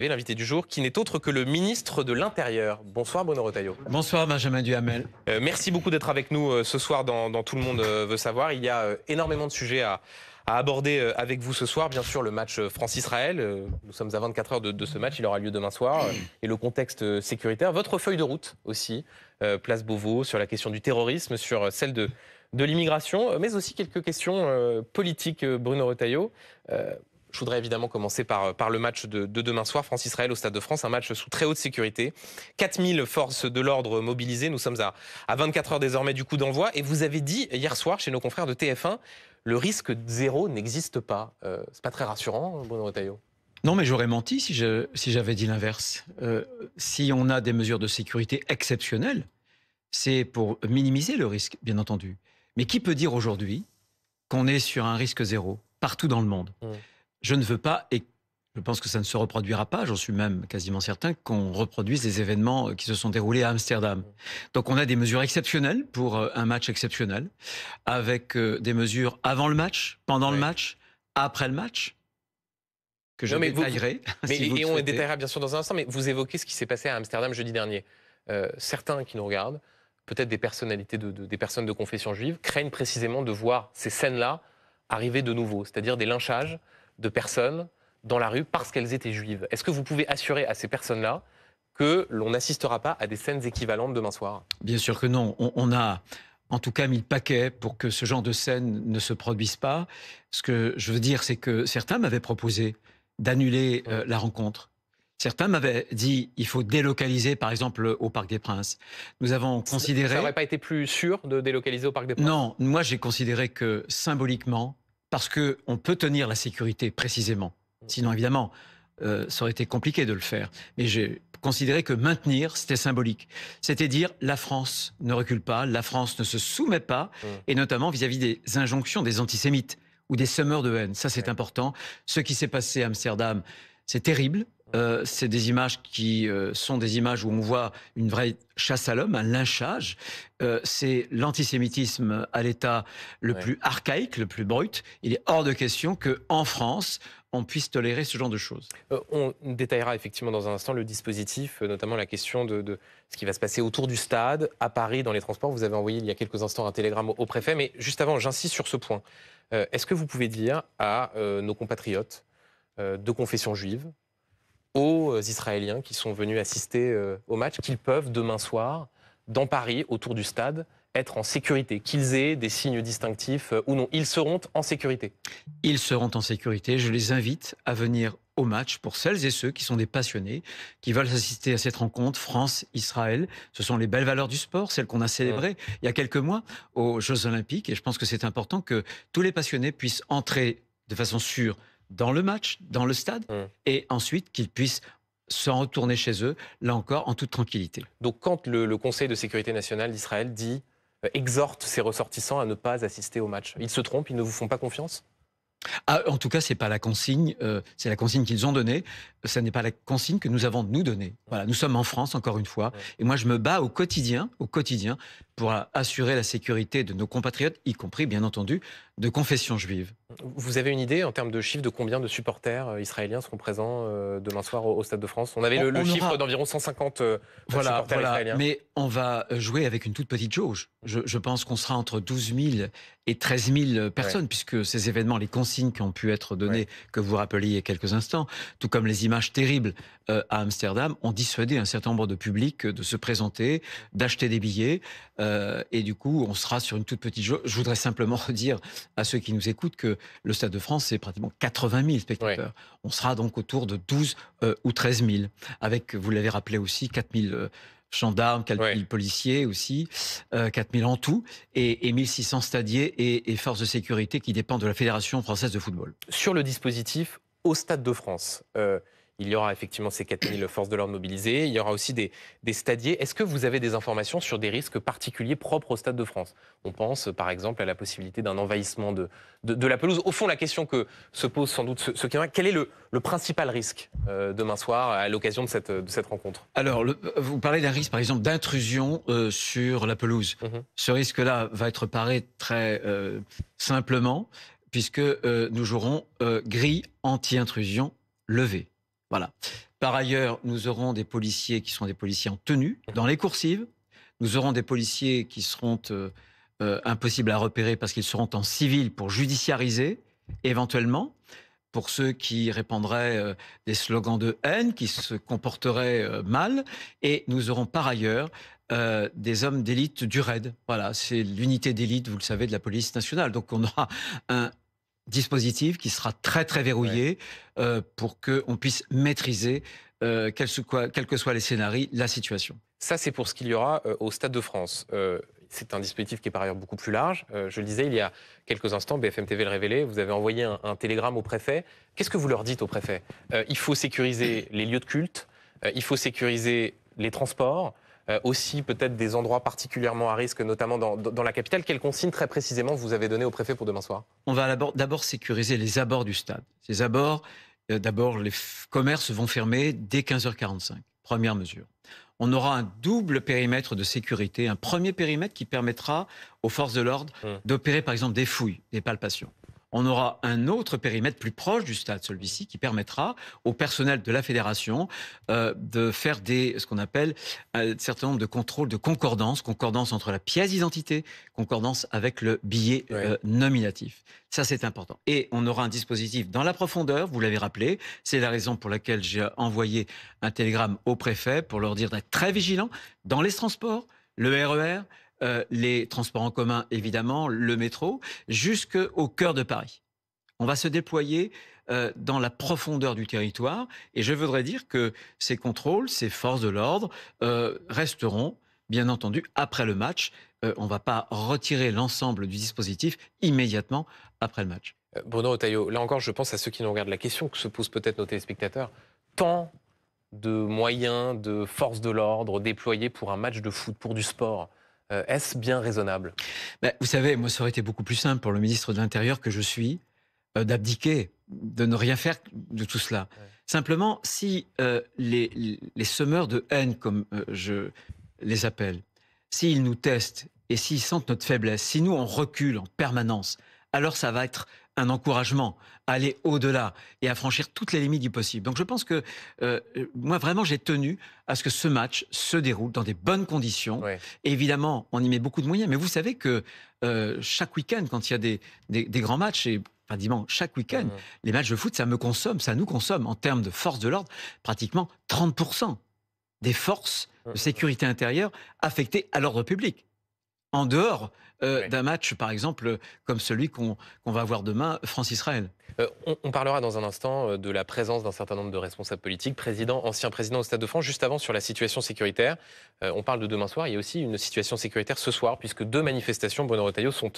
L'invité du jour, qui n'est autre que le ministre de l'Intérieur. Bonsoir Bruno Retailleau. Bonsoir Benjamin Duhamel. Merci beaucoup d'être avec nous ce soir dans Tout le monde veut savoir. Il y a énormément de sujets à aborder avec vous ce soir. Bien sûr, le match France-Israël. Nous sommes à 24 heures de ce match. Il aura lieu demain soir. Et le contexte sécuritaire. Votre feuille de route aussi, place Beauvau, sur la question du terrorisme, sur celle de l'immigration, mais aussi quelques questions politiques, Bruno Retailleau. Je voudrais évidemment commencer par le match de demain soir, France-Israël au Stade de France, un match sous très haute sécurité. 4000 forces de l'ordre mobilisées, nous sommes à 24 heures désormais du coup d'envoi. Et vous avez dit hier soir chez nos confrères de TF1, le risque zéro n'existe pas. C'est pas très rassurant, Bruno Retailleau? Non, mais j'aurais menti si j'avais dit l'inverse. Si on a des mesures de sécurité exceptionnelles, c'est pour minimiser le risque, bien entendu. Mais qui peut dire aujourd'hui qu'on est sur un risque zéro partout dans le monde? Je ne veux pas, et je pense que ça ne se reproduira pas, j'en suis même quasiment certain, qu'on reproduise les événements qui se sont déroulés à Amsterdam. Donc on a des mesures exceptionnelles pour un match exceptionnel, avec des mesures avant le match, pendant le match, après le match, que je détaillerai. Et on détaillera bien sûr dans un instant, mais vous évoquez ce qui s'est passé à Amsterdam jeudi dernier. Certains qui nous regardent, peut-être des personnalités, des personnes de confession juive, craignent précisément de voir ces scènes-là arriver de nouveau, c'est-à-dire des lynchages de personnes dans la rue parce qu'elles étaient juives. Est-ce que vous pouvez assurer à ces personnes-là que l'on n'assistera pas à des scènes équivalentes demain soir? Bien sûr que non. On a en tout cas mis le paquet pour que ce genre de scène ne se produise pas. Ce que je veux dire, c'est que certains m'avaient proposé d'annuler la rencontre. Certains m'avaient dit il faut délocaliser, par exemple, au Parc des Princes. Nous avons considéré... Ça n'aurait pas été plus sûr de délocaliser au Parc des Princes? Non, moi j'ai considéré que symboliquement, parce qu'on peut tenir la sécurité précisément. Sinon, évidemment, ça aurait été compliqué de le faire. Mais j'ai considéré que maintenir, c'était symbolique. C'était dire la France ne recule pas, la France ne se soumet pas, et notamment vis-à-vis des injonctions des antisémites ou des semeurs de haine. Ça, c'est important. Ce qui s'est passé à Amsterdam, c'est terrible. C'est des images qui sont des images où on voit une vraie chasse à l'homme, un lynchage. C'est l'antisémitisme à l'état le plus archaïque, le plus brut. Il est hors de question qu'en France, on puisse tolérer ce genre de choses. On détaillera effectivement dans un instant le dispositif, notamment la question de ce qui va se passer autour du stade, à Paris, dans les transports. Vous avez envoyé il y a quelques instants un télégramme au préfet, mais juste avant, j'insiste sur ce point. Est-ce que vous pouvez dire à nos compatriotes de confession juive, aux Israéliens qui sont venus assister au match, qu'ils peuvent demain soir, dans Paris, autour du stade, être en sécurité, qu'ils aient des signes distinctifs ou non? Ils seront en sécurité. Ils seront en sécurité. Je les invite à venir au match pour celles et ceux qui sont des passionnés, qui veulent assister à cette rencontre France-Israël. Ce sont les belles valeurs du sport, celles qu'on a célébrées il y a quelques mois aux Jeux Olympiques. Et je pense que c'est important que tous les passionnés puissent entrer de façon sûre dans le match, dans le stade, et ensuite qu'ils puissent s'en retourner chez eux, là encore, en toute tranquillité. Donc quand le Conseil de sécurité nationale d'Israël dit, exhorte ses ressortissants à ne pas assister au match, ils se trompent, ils ne vous font pas confiance? Ah, en tout cas, c'est pas la consigne, c'est la consigne qu'ils ont donnée. Ça n'est pas la consigne que nous avons nous donnée. Voilà, nous sommes en France, encore une fois, et moi je me bats au quotidien, pour assurer la sécurité de nos compatriotes, y compris, bien entendu, de confession juive. Vous avez une idée en termes de chiffre de combien de supporters israéliens seront présents demain soir au Stade de France? On avait le chiffre d'environ 150 supporters israéliens. Mais on va jouer avec une toute petite jauge. Je pense qu'on sera entre 12 000 et 13 000 personnes, puisque ces événements, les consignes qui ont pu être données, que vous rappeliez il y a quelques instants, tout comme les images terribles à Amsterdam, ont dissuadé un certain nombre de publics de se présenter, d'acheter des billets, et du coup, on sera sur une toute petite jauge. Je voudrais simplement redire à ceux qui nous écoutent que le Stade de France, c'est pratiquement 80 000 spectateurs. On sera donc autour de 12 ou 13 000, avec, vous l'avez rappelé aussi, 4 000 gendarmes, 4 000 policiers aussi, 4 000 en tout, et 1 600 stadiers et forces de sécurité qui dépendent de la Fédération française de football. Sur le dispositif au Stade de France, il y aura effectivement ces 4 000 forces de l'ordre mobilisées, il y aura aussi des stadiers. Est-ce que vous avez des informations sur des risques particuliers propres au Stade de France? On pense par exemple à la possibilité d'un envahissement de la pelouse. Au fond, la question que se posent sans doute ceux qui en ont, quel est le principal risque demain soir à l'occasion de cette rencontre? Alors, vous parlez d'un risque par exemple d'intrusion sur la pelouse. Ce risque-là va être paré très simplement, puisque nous jouerons grille anti-intrusion levée. Voilà. Par ailleurs, nous aurons des policiers qui seront des policiers en tenue, dans les coursives. Nous aurons des policiers qui seront impossibles à repérer parce qu'ils seront en civil pour judiciariser, éventuellement, pour ceux qui répandraient des slogans de haine, qui se comporteraient mal. Et nous aurons par ailleurs des hommes d'élite du RAID. Voilà, c'est l'unité d'élite, vous le savez, de la police nationale. Donc on aura un dispositif qui sera très très verrouillé pour qu'on puisse maîtriser, quels que soient les scénarios, la situation. Ça, c'est pour ce qu'il y aura au Stade de France. C'est un dispositif qui est par ailleurs beaucoup plus large. Je le disais il y a quelques instants, BFM TV le révélait, vous avez envoyé un télégramme au préfet. Qu'est-ce que vous leur dites au préfet? Il faut sécuriser les lieux de culte, il faut sécuriser les transports, aussi peut-être des endroits particulièrement à risque, notamment dans la capitale. Quelles consignes très précisément vous avez données au préfet pour demain soir? On va d'abord sécuriser les abords du stade. Ces abords, d'abord, les commerces vont fermer dès 15h45. Première mesure. On aura un double périmètre de sécurité. Un premier périmètre qui permettra aux forces de l'ordre d'opérer, par exemple, des fouilles, des palpations. On aura un autre périmètre plus proche du stade, celui-ci, qui permettra au personnel de la fédération de faire ce qu'on appelle un certain nombre de contrôles de concordance entre la pièce d'identité, concordance avec le billet nominatif. Ça, c'est important. Et on aura un dispositif dans la profondeur, vous l'avez rappelé. C'est la raison pour laquelle j'ai envoyé un télégramme au préfet pour leur dire d'être très vigilants dans les transports, le RER, les transports en commun, évidemment, le métro, jusqu'au cœur de Paris. On va se déployer dans la profondeur du territoire et je voudrais dire que ces contrôles, ces forces de l'ordre resteront, bien entendu, après le match. On ne va pas retirer l'ensemble du dispositif immédiatement après le match. Bruno Retailleau, là encore, je pense à ceux qui nous regardent. La question que se posent peut-être nos téléspectateurs. Tant de moyens, de forces de l'ordre déployés pour un match de foot, pour du sport. Est-ce bien raisonnable? Vous savez, moi, ça aurait été beaucoup plus simple pour le ministre de l'Intérieur que je suis d'abdiquer, de ne rien faire de tout cela. Ouais. Simplement, si les semeurs de haine, comme je les appelle, s'ils nous testent et s'ils sentent notre faiblesse, si nous, on recule en permanence, alors ça va être un encouragement à aller au-delà et à franchir toutes les limites du possible. Donc je pense que moi, vraiment, j'ai tenu à ce que ce match se déroule dans des bonnes conditions. Ouais. Et évidemment, on y met beaucoup de moyens. Mais vous savez que chaque week-end, quand il y a des grands matchs, enfin dimanche, chaque week-end, les matchs de foot, ça nous consomme en termes de force de l'ordre, pratiquement 30% des forces de sécurité intérieure affectées à l'ordre public. En dehors d'un match, par exemple, comme celui qu'on va avoir demain, France-Israël. On parlera dans un instant de la présence d'un certain nombre de responsables politiques, ancien président au Stade de France. Juste avant, sur la situation sécuritaire, on parle de demain soir. Il y a aussi une situation sécuritaire ce soir, puisque 2 manifestations, Bruno Retailleau, sont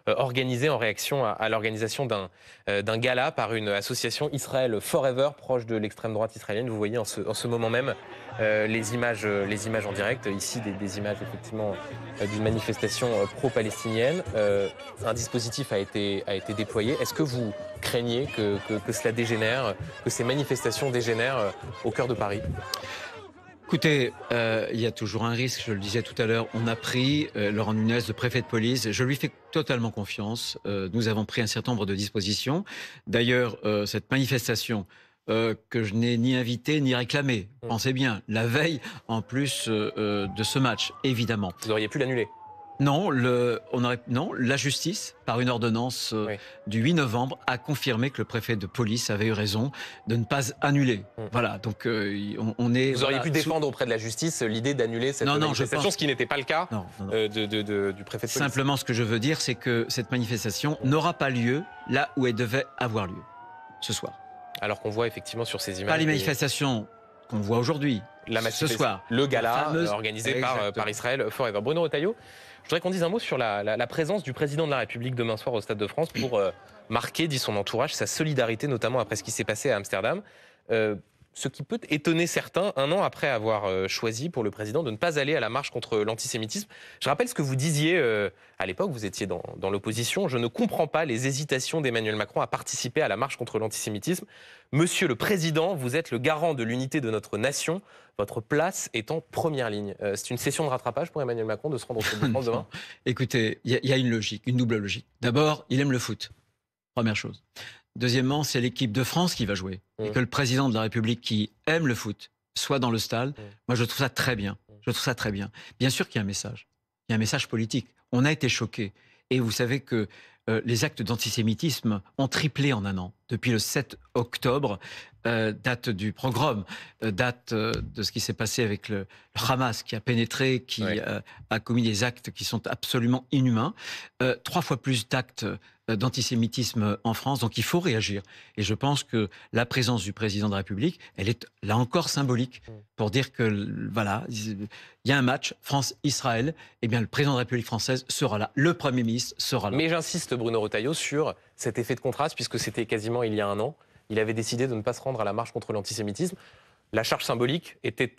organisées en réaction à l'organisation d'un gala par une association Israël Forever, proche de l'extrême droite israélienne. Vous voyez en ce moment même les images en direct. Ici, des images effectivement d'une manifestation pro-palestinienne. Un dispositif a été déployé. Est-ce que vous craignez que cela dégénère, que ces manifestations dégénèrent au cœur de Paris? Écoutez, il y a toujours un risque, je le disais tout à l'heure. On a pris Laurent Nunez, le préfet de police. Je lui fais totalement confiance. Nous avons pris un certain nombre de dispositions. D'ailleurs, cette manifestation que je n'ai ni invité ni réclamé. Pensez bien, la veille en plus de ce match, évidemment. Vous auriez pu l'annuler? Non, la justice, par une ordonnance du 8 novembre, a confirmé que le préfet de police avait eu raison de ne pas annuler. Voilà, donc on est... Vous auriez pu défendre auprès de la justice l'idée d'annuler cette manifestation, ce qui n'était pas le cas du préfet de police. Simplement, ce que je veux dire, c'est que cette manifestation n'aura pas lieu là où elle devait avoir lieu, ce soir. Alors qu'on voit effectivement sur ces images... Pas les manifestations qu'on voit aujourd'hui, ce soir. Le gala organisé par Israël Forever. Bruno Retailleau, je voudrais qu'on dise un mot sur la présence du président de la République demain soir au Stade de France pour marquer, dit son entourage, sa solidarité, notamment après ce qui s'est passé à Amsterdam. Ce qui peut étonner certains, un an après avoir choisi pour le président de ne pas aller à la marche contre l'antisémitisme. Je rappelle ce que vous disiez à l'époque, vous étiez dans l'opposition. Je ne comprends pas les hésitations d'Emmanuel Macron à participer à la marche contre l'antisémitisme. Monsieur le Président, vous êtes le garant de l'unité de notre nation. Votre place est en première ligne. C'est une session de rattrapage pour Emmanuel Macron de se rendre au Stade de France demain? Écoutez, il y a une logique, une double logique. D'abord, il aime le foot. Première chose. Deuxièmement, c'est l'équipe de France qui va jouer. Et que le président de la République qui aime le foot soit dans le stade, moi je trouve ça très bien. Je trouve ça très bien. Bien sûr qu'il y a un message. Il y a un message politique. On a été choqués. Et vous savez que les actes d'antisémitisme ont triplé en un an. Depuis le 7 octobre, date du pogrom, date de ce qui s'est passé avec le Hamas qui a pénétré, qui a commis des actes qui sont absolument inhumains. 3 fois plus d'actes d'antisémitisme en France. Donc il faut réagir. Et je pense que la présence du président de la République, elle est là encore symbolique pour dire que voilà, il y a un match France-Israël. Eh bien, le président de la République française sera là, le Premier ministre sera là. Mais j'insiste, Bruno Retailleau, sur cet effet de contraste, puisque c'était quasiment il y a un an. Il avait décidé de ne pas se rendre à la marche contre l'antisémitisme. La charge symbolique était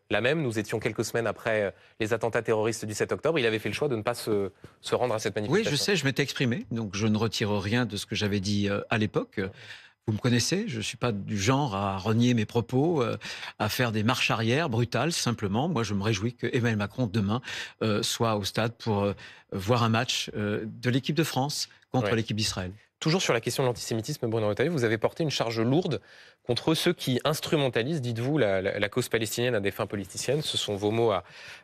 la même. Nous étions quelques semaines après les attentats terroristes du 7 octobre. Il avait fait le choix de ne pas se rendre à cette manifestation. Oui, je sais, je m'étais exprimé, donc je ne retire rien de ce que j'avais dit à l'époque. Vous me connaissez, je ne suis pas du genre à renier mes propos, à faire des marches arrière brutales, simplement. Moi, je me réjouis que Emmanuel Macron, demain, soit au stade pour voir un match de l'équipe de France contre l'équipe d'Israël. Toujours sur la question de l'antisémitisme, Bruno Retailleau, vous avez porté une charge lourde contre ceux qui instrumentalisent, dites-vous, la cause palestinienne à des fins politiciennes. Ce sont vos mots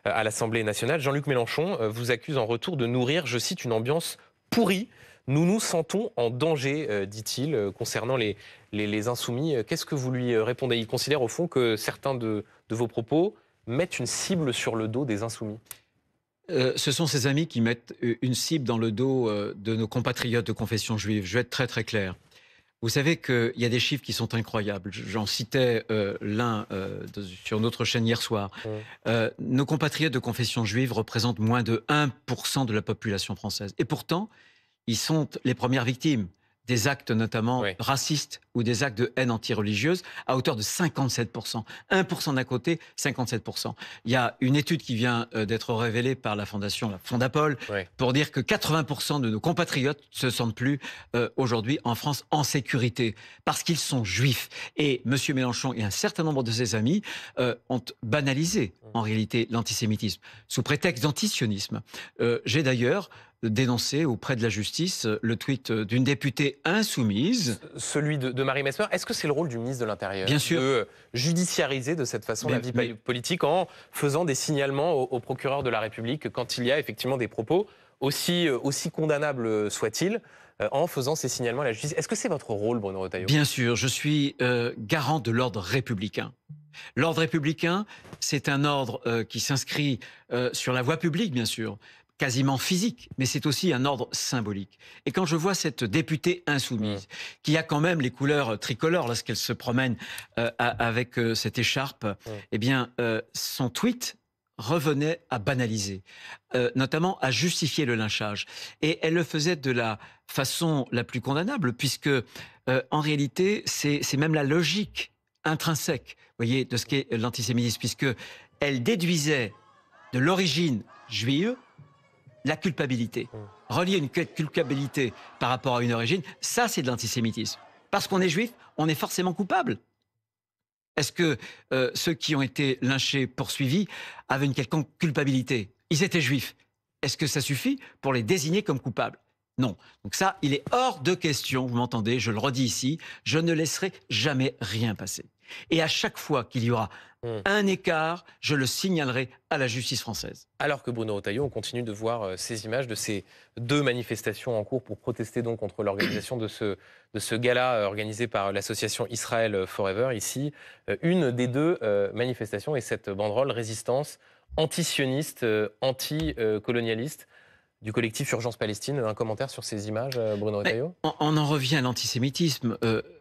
à l'Assemblée nationale. Jean-Luc Mélenchon vous accuse en retour de nourrir, je cite, une ambiance pourrie. Nous nous sentons en danger, dit-il, concernant les insoumis. Qu'est-ce que vous lui répondez? Il considère au fond que certains de vos propos mettent une cible sur le dos des insoumis. Ce sont ces amis qui mettent une cible dans le dos de nos compatriotes de confession juive. Je vais être très très clair. Vous savez qu'il y a des chiffres qui sont incroyables. J'en citais l'un sur notre chaîne hier soir. Nos compatriotes de confession juive représentent moins de 1% de la population française. Et pourtant, ils sont les premières victimes des actes notamment racistes ou des actes de haine anti-religieuse à hauteur de 57%. 1% d'un côté, 57%. Il y a une étude qui vient d'être révélée par la fondation, la Fondapol, pour dire que 80% de nos compatriotes se sentent plus aujourd'hui en France en sécurité parce qu'ils sont juifs. Et M. Mélenchon et un certain nombre de ses amis ont banalisé en réalité l'antisémitisme sous prétexte d'antisionisme. J'ai d'ailleurs dénoncer auprès de la justice le tweet d'une députée insoumise. Celui de Marie Mesmer. Est-ce que c'est le rôle du ministre de l'Intérieur de judiciariser de cette façon la vie politique en faisant des signalements au procureur de la République quand il y a effectivement des propos aussi condamnables soient-ils, en faisant ces signalements à la justice? Est-ce que c'est votre rôle, Bruno Retailleau? Bien sûr, je suis garant de l'ordre républicain. L'ordre républicain, c'est un ordre qui s'inscrit sur la voie publique, bien sûr, quasiment physique, mais c'est aussi un ordre symbolique. Et quand je vois cette députée insoumise, qui a quand même les couleurs tricolores lorsqu'elle se promène avec cette écharpe, eh bien, son tweet revenait à banaliser, notamment à justifier le lynchage. Et elle le faisait de la façon la plus condamnable, puisque en réalité, c'est même la logique intrinsèque, vous voyez, de ce qu'est l'antisémitisme, puisque elle déduisait de l'origine juive la culpabilité. Relier une culpabilité par rapport à une origine, ça c'est de l'antisémitisme. Parce qu'on est juif, on est forcément coupable. Est-ce que ceux qui ont été lynchés, poursuivis, avaient une quelconque culpabilité? Ils étaient juifs. Est-ce que ça suffit pour les désigner comme coupables? Non. Donc ça, il est hors de question, vous m'entendez, je le redis ici, je ne laisserai jamais rien passer. Et à chaque fois qu'il y aura un écart, je le signalerai à la justice française. Alors que Bruno Retailleau, on continue de voir ces images de ces 2 manifestations en cours pour protester donc contre l'organisation de ce gala organisé par l'association Israel Forever ici. Une des 2 manifestations est cette banderole résistance anti-sioniste, anti-colonialiste du collectif Urgence Palestine. Un commentaire sur ces images, Bruno Retailleau? On en revient à l'antisémitisme.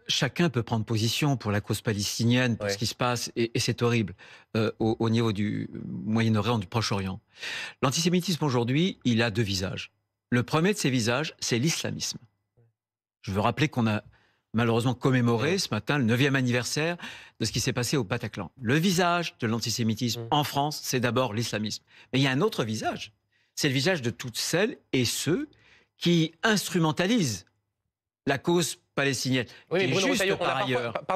Chacun peut prendre position pour la cause palestinienne, pour ce qui se passe, et c'est horrible au niveau du Moyen-Orient, du Proche-Orient. L'antisémitisme aujourd'hui, il a 2 visages. Le premier de ces visages, c'est l'islamisme. Je veux rappeler qu'on a malheureusement commémoré ce matin le 9e anniversaire de ce qui s'est passé au Bataclan. Le visage de l'antisémitisme en France, c'est d'abord l'islamisme. Mais il y a un autre visage. C'est le visage de toutes celles et ceux qui instrumentalisent la cause palestinienne. Oui, mais Bruno Retailleau,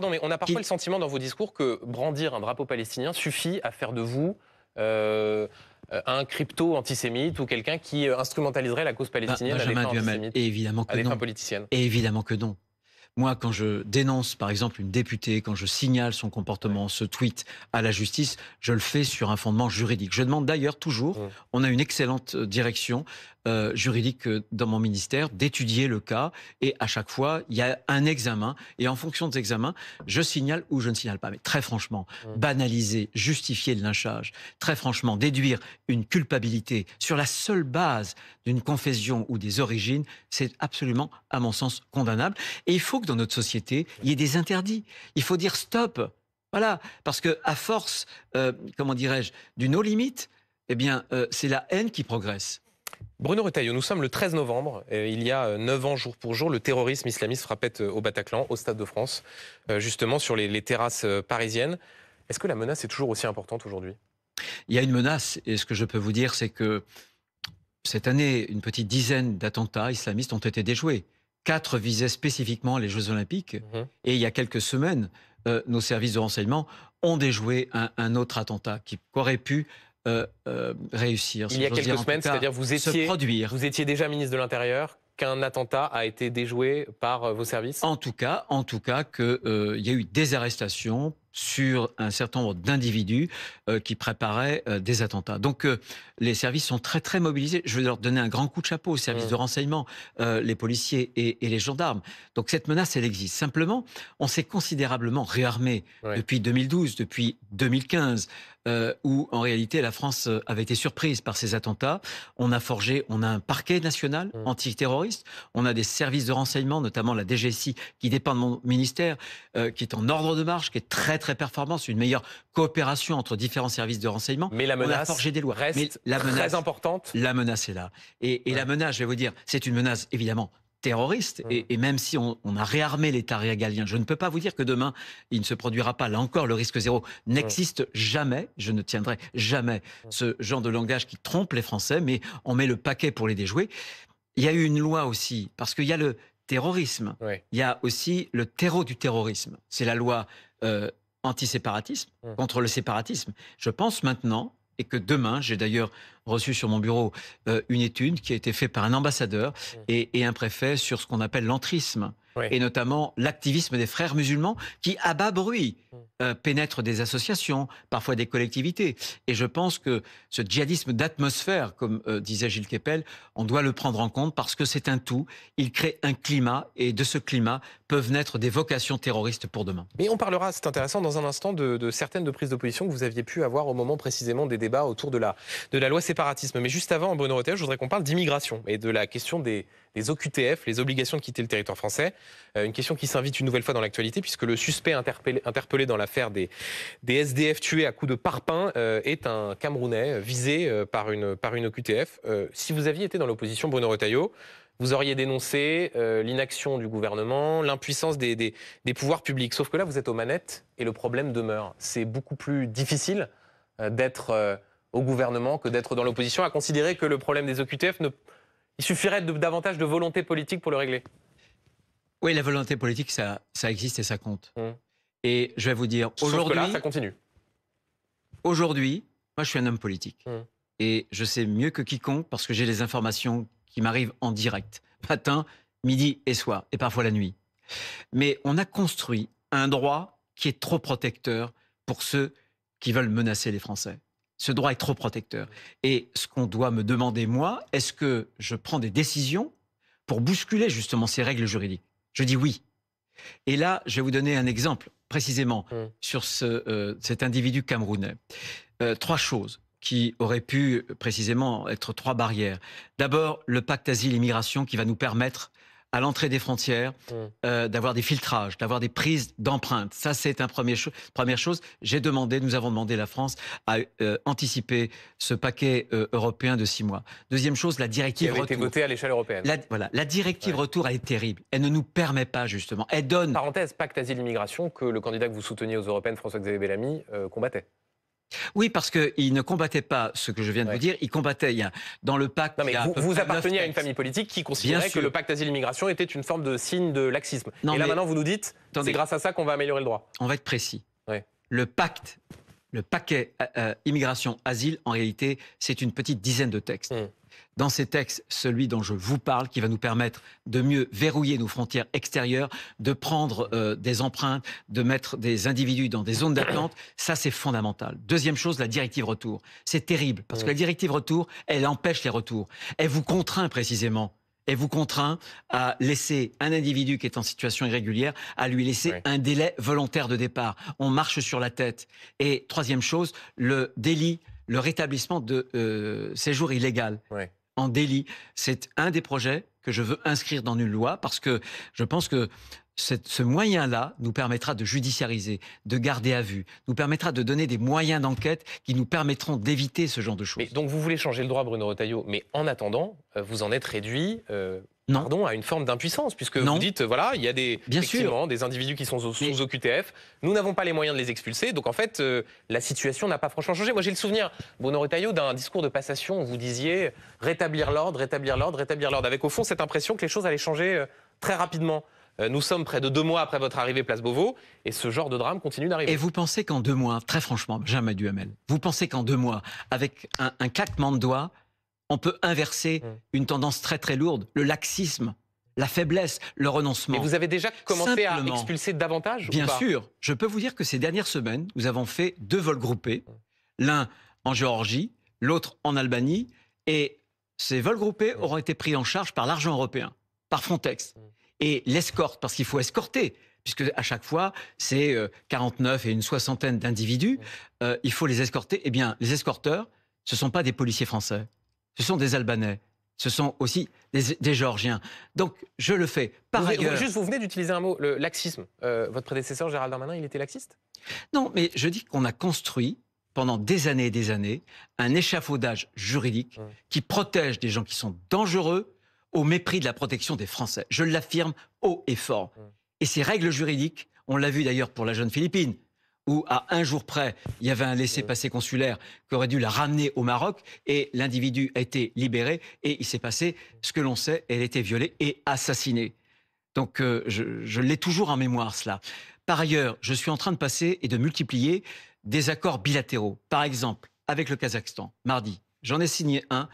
mais on a parfois le sentiment dans vos discours que brandir un drapeau palestinien suffit à faire de vous un crypto-antisémite ou quelqu'un qui instrumentaliserait la cause palestinienne à des fins antisémites, évidemment que à des non. fins politiciennes. Et évidemment que non. Moi, quand je dénonce, par exemple, une députée, quand je signale son comportement, ce tweet à la justice, je le fais sur un fondement juridique. Je demande d'ailleurs toujours, on a une excellente direction juridique dans mon ministère, d'étudier le cas. Et à chaque fois, il y a un examen. Et en fonction de cet examen, je signale ou je ne signale pas. Mais très franchement, banaliser, justifier le lynchage, très franchement, déduire une culpabilité sur la seule base d'une confession ou des origines, c'est absolument, à mon sens, condamnable. Et il faut que dans notre société, il y ait des interdits. Il faut dire stop. Voilà. Parce que à force, comment dirais-je, du no limite, eh bien, c'est la haine qui progresse. Bruno Retailleau, nous sommes le 13 novembre. Il y a 9 ans, jour pour jour, le terrorisme islamiste frappait au Bataclan, au Stade de France, justement sur les terrasses parisiennes. Est-ce que la menace est toujours aussi importante aujourd'hui? Il y a une menace, et ce que je peux vous dire, c'est que cette année, une petite dizaine d'attentats islamistes ont été déjoués. 4 visaient spécifiquement les Jeux Olympiques. Et il y a quelques semaines, nos services de renseignement ont déjoué un autre attentat qui aurait pu réussir. Il y a quelques semaines, c'est-à-dire vous étiez déjà ministre de l'Intérieur, qu'un attentat a été déjoué par vos services? En tout cas qu'il y a eu des arrestations sur un certain nombre d'individus qui préparaient des attentats. Donc les services sont très très mobilisés. Je veux leur donner un grand coup de chapeau aux services de renseignement, les policiers et les gendarmes. Donc cette menace, elle existe. Simplement, on s'est considérablement réarmé depuis 2012, depuis 2015, où en réalité la France avait été surprise par ces attentats. On a un parquet national antiterroriste, on a des services de renseignement, notamment la DGSI, qui dépend de mon ministère, qui est en ordre de marche, qui est très très performante, une meilleure coopération entre différents services de renseignement. Mais la menace on a forgé des lois. reste très importante. La menace est là. Et la menace, je vais vous dire, c'est une menace évidemment terroriste, et même si on a réarmé l'État régalien, je ne peux pas vous dire que demain, il ne se produira pas. Là encore, le risque zéro n'existe jamais. Je ne tiendrai jamais ce genre de langage qui trompe les Français, mais on met le paquet pour les déjouer. Il y a eu une loi aussi, parce qu'il y a le terrorisme, il y a aussi le terreau du terrorisme. C'est la loi anti-séparatisme, contre le séparatisme. Je pense maintenant, et que demain, j'ai d'ailleurs reçu sur mon bureau une étude qui a été faite par un ambassadeur et un préfet sur ce qu'on appelle l'entrisme, et notamment l'activisme des frères musulmans qui, à bas bruit, pénètrent des associations, parfois des collectivités. Et je pense que ce djihadisme d'atmosphère, comme disait Gilles Kepel, on doit le prendre en compte parce que c'est un tout. Il crée un climat, et de ce climat peuvent naître des vocations terroristes pour demain. Mais on parlera, c'est intéressant, dans un instant, de certaines prises d'opposition que vous aviez pu avoir au moment précisément des débats autour de la loi séparatisme. Mais juste avant, Bruno Retailleau, je voudrais qu'on parle d'immigration et de la question des OQTF, les obligations de quitter le territoire français. Une question qui s'invite une nouvelle fois dans l'actualité, puisque le suspect interpellé dans l'affaire des SDF tués à coups de parpaing est un Camerounais visé par une OQTF. Si vous aviez été dans l'opposition, Bruno Retailleau, vous auriez dénoncé l'inaction du gouvernement, l'impuissance des pouvoirs publics. Sauf que là, vous êtes aux manettes et le problème demeure. C'est beaucoup plus difficile d'être au gouvernement que d'être dans l'opposition, à considérer que le problème des OQTF, il suffirait davantage de volonté politique pour le régler. Oui, la volonté politique, ça existe et ça compte. Et je vais vous dire, aujourd'hui... là, ça continue. Aujourd'hui, moi, je suis un homme politique. Et je sais mieux que quiconque, parce que j'ai les informations qui m'arrivent en direct, matin, midi et soir, et parfois la nuit. Mais on a construit un droit qui est trop protecteur pour ceux qui veulent menacer les Français. Ce droit est trop protecteur. Et ce qu'on doit me demander, moi, est-ce que je prends des décisions pour bousculer justement ces règles juridiques? Je dis oui. Et là, je vais vous donner un exemple précisément sur cet individu camerounais. 3 choses qui auraient pu précisément être 3 barrières. D'abord, le pacte asile-immigration qui va nous permettre à l'entrée des frontières, d'avoir des filtrages, d'avoir des prises d'empreintes. Ça, c'est une première chose. Nous avons demandé à la France à anticiper ce paquet européen de 6 mois. Deuxième chose, la directive retour. Qui avait été votée à l'échelle européenne. La directive retour, elle est terrible. Elle ne nous permet pas, justement. Elle donne... Parenthèse, pacte asile-immigration que le candidat que vous souteniez aux européennes, François-Xavier Bellamy, combattait. Oui, parce qu'il ne combattait pas ce que je viens de vous dire, il combattait dans le pacte... Non, mais vous apparteniez à une famille politique qui considérait que le pacte asile-immigration était une forme de signe de laxisme. Et là maintenant vous nous dites, c'est grâce à ça qu'on va améliorer le droit. On va être précis. Le paquet immigration-asile, en réalité, c'est une petite dizaine de textes. dans ces textes celui dont je vous parle, qui va nous permettre de mieux verrouiller nos frontières extérieures, de prendre des empreintes, de mettre des individus dans des zones d'attente. Ça, c'est fondamental. Deuxième chose, la directive retour. C'est terrible, parce que la directive retour, elle empêche les retours. Elle vous contraint précisément. Elle vous contraint à laisser un individu qui est en situation irrégulière, à lui laisser un délai volontaire de départ. On marche sur la tête. Et troisième chose, le délit, le rétablissement de séjour illégal en délit. C'est un des projets que je veux inscrire dans une loi parce que je pense que ce moyen-là nous permettra de judiciariser, de garder à vue, nous permettra de donner des moyens d'enquête qui nous permettront d'éviter ce genre de choses. Mais donc vous voulez changer le droit, Bruno Retailleau, mais en attendant, vous en êtes réduit à une forme d'impuissance, puisque vous dites, voilà, il y a effectivement des individus qui sont sous OQTF, nous n'avons pas les moyens de les expulser, donc en fait, la situation n'a pas franchement changé. Moi j'ai le souvenir, Bruno Retailleau, d'un discours de passation où vous disiez rétablir l'ordre, rétablir l'ordre, rétablir l'ordre, avec au fond cette impression que les choses allaient changer très rapidement. Nous sommes près de 2 mois après votre arrivée place Beauvau et ce genre de drame continue d'arriver. Et vous pensez qu'en 2 mois, très franchement, jamais Duhamel, vous pensez qu'en 2 mois, avec un claquement de doigts, on peut inverser une tendance très très lourde, le laxisme, la faiblesse, le renoncement. Mais vous avez déjà commencé à expulser davantage Bien sûr. Je peux vous dire que ces dernières semaines, nous avons fait 2 vols groupés, l'un en Géorgie, l'autre en Albanie, et ces vols groupés auront été pris en charge par l'argent européen, par Frontex. Et l'escorte, parce qu'il faut escorter, puisque à chaque fois, c'est 49 et une soixantaine d'individus, il faut les escorter. Eh bien, les escorteurs, ce ne sont pas des policiers français, ce sont des Albanais, ce sont aussi des Géorgiens. Donc, je le fais. Par ailleurs... Vous venez d'utiliser un mot, le laxisme. Votre prédécesseur, Gérald Darmanin, il était laxiste ? Non, mais je dis qu'on a construit, pendant des années et des années, un échafaudage juridique qui protège des gens qui sont dangereux, au mépris de la protection des Français. Je l'affirme haut et fort. Et ces règles juridiques, on l'a vu d'ailleurs pour la jeune Philippine, où à 1 jour près, il y avait un laissez-passer consulaire qui aurait dû la ramener au Maroc, et l'individu a été libéré, et il s'est passé ce que l'on sait, elle a été violée et assassinée. Donc je l'ai toujours en mémoire, cela. Par ailleurs, je suis en train de passer et de multiplier des accords bilatéraux. Par exemple, avec le Kazakhstan, mardi, j'en ai signé un,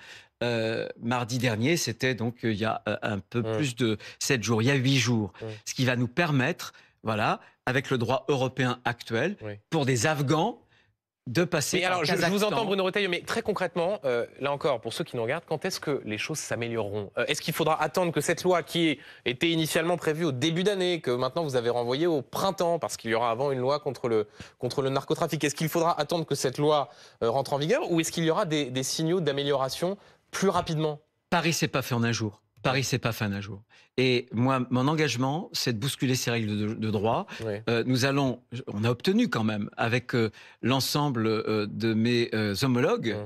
mardi dernier, c'était donc il y a un peu plus de 7 jours, il y a 8 jours. Ce qui va nous permettre, voilà, avec le droit européen actuel, pour des Afghans, de passer mais alors, je vous entends, Bruno Retailleau, mais très concrètement, là encore, pour ceux qui nous regardent, quand est-ce que les choses s'amélioreront ? Est-ce qu'il faudra attendre que cette loi qui était initialement prévue au début d'année, que maintenant vous avez renvoyée au printemps, parce qu'il y aura avant une loi contre le narcotrafic, est-ce qu'il faudra attendre que cette loi rentre en vigueur, ou est-ce qu'il y aura des signaux d'amélioration plus rapidement ? Paris, c'est pas fait en un jour. Paris, c'est pas fait en un jour. Et moi, mon engagement, c'est de bousculer ces règles de droit. On a obtenu quand même, avec l'ensemble de mes homologues,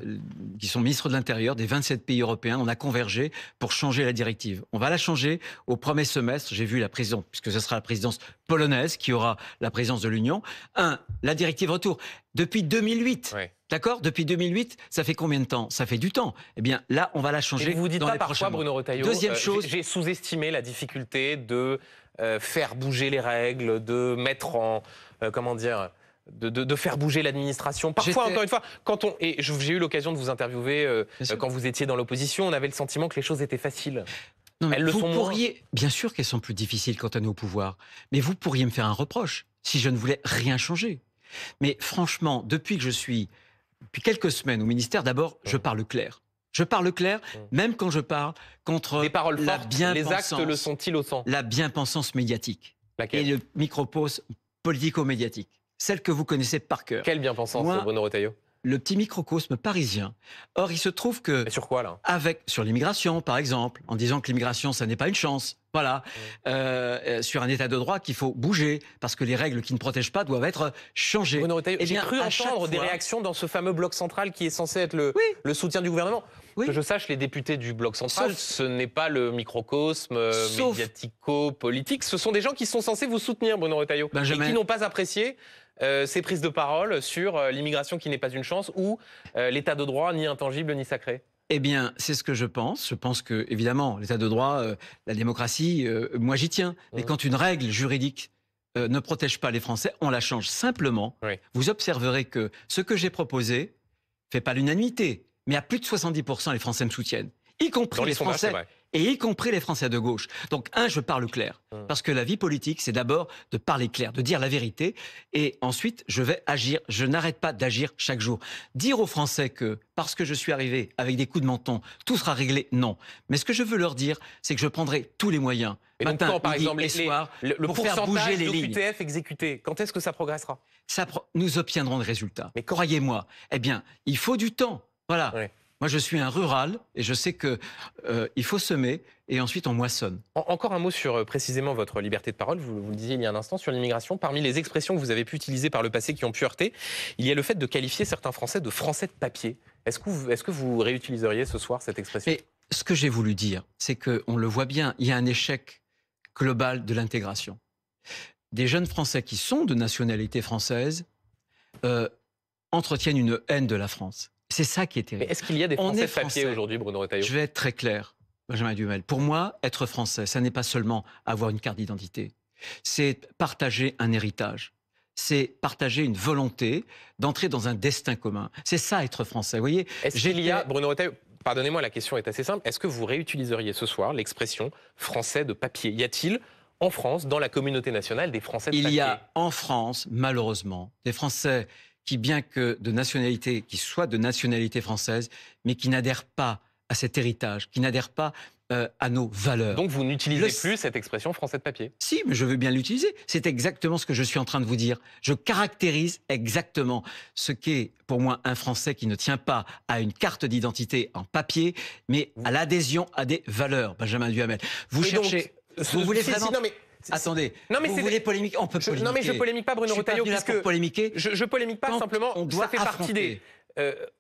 qui sont ministres de l'Intérieur, des 27 pays européens, on a convergé pour changer la directive. On va la changer au premier semestre. J'ai vu la présidence, puisque ce sera la présidence polonaise qui aura la présidence de l'Union. La directive retour. Depuis 2008. D'accord ? Depuis 2008, ça fait combien de temps ? Ça fait du temps. Eh bien, là, on va la changer. Vous dites dans pas les parfois, Bruno Retailleau, deuxième chose, j'ai sous-estimé la difficulté de faire bouger les règles, de mettre en... comment dire de faire bouger l'administration. Parfois, encore une fois, j'ai eu l'occasion de vous interviewer quand vous étiez dans l'opposition, on avait le sentiment que les choses étaient faciles. Non, mais vous pourriez, bien sûr qu'elles sont plus difficiles quand on est au pouvoir, mais vous pourriez me faire un reproche si je ne voulais rien changer. Mais franchement, depuis quelques semaines au ministère, d'abord, je parle clair. Je parle clair, même quand je parle contre les paroles la fortes, bien-pensance. Les actes le sont-ils autant ? La bien-pensance médiatique. Laquelle ? Et le micropause politico-médiatique. Celle que vous connaissez par cœur. Quelle bien-pensance, Bruno Retailleau ? Le petit microcosme parisien. Or, il se trouve que... Mais sur quoi, là ? Sur l'immigration, par exemple, en disant que l'immigration, ça n'est pas une chance. Voilà. Sur un état de droit qu'il faut bouger, parce que les règles qui ne protègent pas doivent être changées. Bruno Retailleau, j'ai cru entendre des réactions dans ce fameux bloc central qui est censé être le soutien du gouvernement. Que je sache, les députés du bloc central, ce n'est pas le microcosme médiatico-politique. Ce sont des gens qui sont censés vous soutenir, Bruno Retailleau, et qui n'ont pas apprécié ces prises de parole sur l'immigration qui n'est pas une chance ou l'état de droit ni intangible ni sacré. Eh bien, c'est ce que je pense. Je pense que, évidemment, l'état de droit, la démocratie, moi j'y tiens. Mais quand une règle juridique ne protège pas les Français, on la change simplement. Vous observerez que ce que j'ai proposé ne fait pas l'unanimité. Mais à plus de 70%, les Français me soutiennent. y compris Dans les les sondages, c'est Français. vrai. Et y compris les Français de gauche. Donc, je parle clair. Parce que la vie politique, c'est d'abord de parler clair, de dire la vérité. Et ensuite, je vais agir. Je n'arrête pas d'agir chaque jour. Dire aux Français que, parce que je suis arrivé avec des coups de menton, tout sera réglé, non. Mais ce que je veux leur dire, c'est que je prendrai tous les moyens, Et donc, matin, quand, par midi exemple, et soir, le pour faire bouger pourcentage les lignes. d'OQTF exécutés, quand est-ce que ça progressera? Nous obtiendrons des résultats. Mais croyez-moi, eh bien, il faut du temps. Voilà. Ouais. Moi, je suis un rural et je sais que il faut semer et ensuite on moissonne. Encore un mot sur précisément votre liberté de parole. Vous le disiez il y a un instant sur l'immigration. Parmi les expressions que vous avez pu utiliser par le passé qui ont pu heurter, il y a le fait de qualifier certains Français de Français de papier. Est-ce que vous réutiliseriez ce soir cette expression? Mais ce que j'ai voulu dire, c'est qu'on le voit bien, il y a un échec global de l'intégration. Des jeunes Français qui sont de nationalité française entretiennent une haine de la France. C'est ça qui est terrible. Mais est-ce qu'il y a des Français de papier aujourd'hui, Bruno Retailleau? Je vais être très clair, Benjamin Duhamel. Pour moi, être français, ça n'est pas seulement avoir une carte d'identité. C'est partager un héritage. C'est partager une volonté d'entrer dans un destin commun. C'est ça, être français. Vous voyez, est-ce qu'il y a, Bruno Retailleau, pardonnez-moi, la question est assez simple. Est-ce que vous réutiliseriez ce soir l'expression français de papier? Y a-t-il en France, dans la communauté nationale, des Français de papier? Il y a en France, malheureusement, des Français qui, bien que de nationalité, qui soient de nationalité française, mais qui n'adhèrent pas à cet héritage, qui n'adhèrent pas à nos valeurs. Donc vous n'utilisez plus cette expression français de papier? Si, mais je veux bien l'utiliser. C'est exactement ce que je suis en train de vous dire. Je caractérise exactement ce qu'est pour moi un Français qui ne tient pas à une carte d'identité en papier, mais à l'adhésion à des valeurs, Benjamin Duhamel. Vous cherchez... vous voulez vraiment... non, mais... Attendez, non, mais vous voulez polémiquer? On peut polémiquer. Non, mais je polémique pas, Bruno Retailleau, puisque... polémiquer. Je polémique pas, simplement, on doit ça fait partie affronter.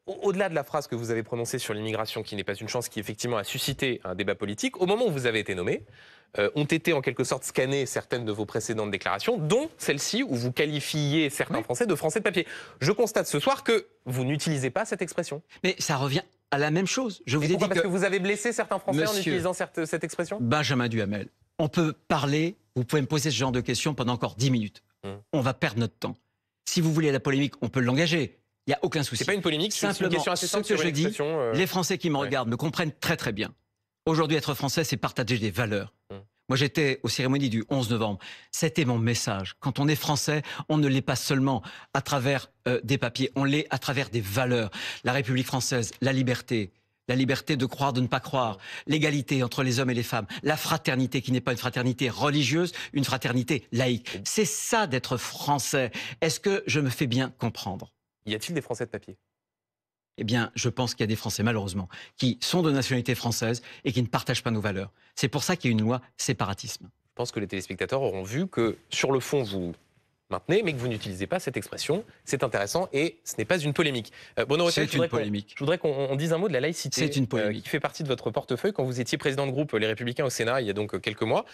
Au-delà de la phrase que vous avez prononcée sur l'immigration, qui n'est pas une chance, qui effectivement a suscité un débat politique, au moment où vous avez été nommé, ont été en quelque sorte scannées certaines de vos précédentes déclarations, dont celle-ci où vous qualifiez certains Français de Français de papier. Je constate ce soir que vous n'utilisez pas cette expression. Mais ça revient à la même chose. Je vous ai dit parce que vous avez blessé certains Français en utilisant cette expression? Benjamin Duhamel, on peut parler, vous pouvez me poser ce genre de questions pendant encore 10 minutes. On va perdre notre temps. Si vous voulez la polémique, on peut l'engager. Il n'y a aucun souci. C'est pas une polémique, c'est une question assez simple sur une expression. Les Français qui me regardent me comprennent très très bien. Aujourd'hui, être Français, c'est partager des valeurs. Moi, j'étais aux cérémonies du 11 novembre. C'était mon message. Quand on est Français, on ne l'est pas seulement à travers des papiers, on l'est à travers des valeurs. La République française, la liberté de croire, de ne pas croire, l'égalité entre les hommes et les femmes, la fraternité qui n'est pas une fraternité religieuse, une fraternité laïque. C'est ça d'être Français. Est-ce que je me fais bien comprendre? Y a-t-il des Français de papier? Eh bien, je pense qu'il y a des Français, malheureusement, qui sont de nationalité française et qui ne partagent pas nos valeurs. C'est pour ça qu'il y a une loi séparatisme. Je pense que les téléspectateurs auront vu que, sur le fond, vous maintenez, mais que vous n'utilisez pas cette expression. C'est intéressant et ce n'est pas une polémique. Bruno Retailleau, je voudrais qu'on dise un mot de la laïcité. C'est une polémique. Qui fait partie de votre portefeuille. Quand vous étiez président de groupe Les Républicains au Sénat, il y a donc quelques mois,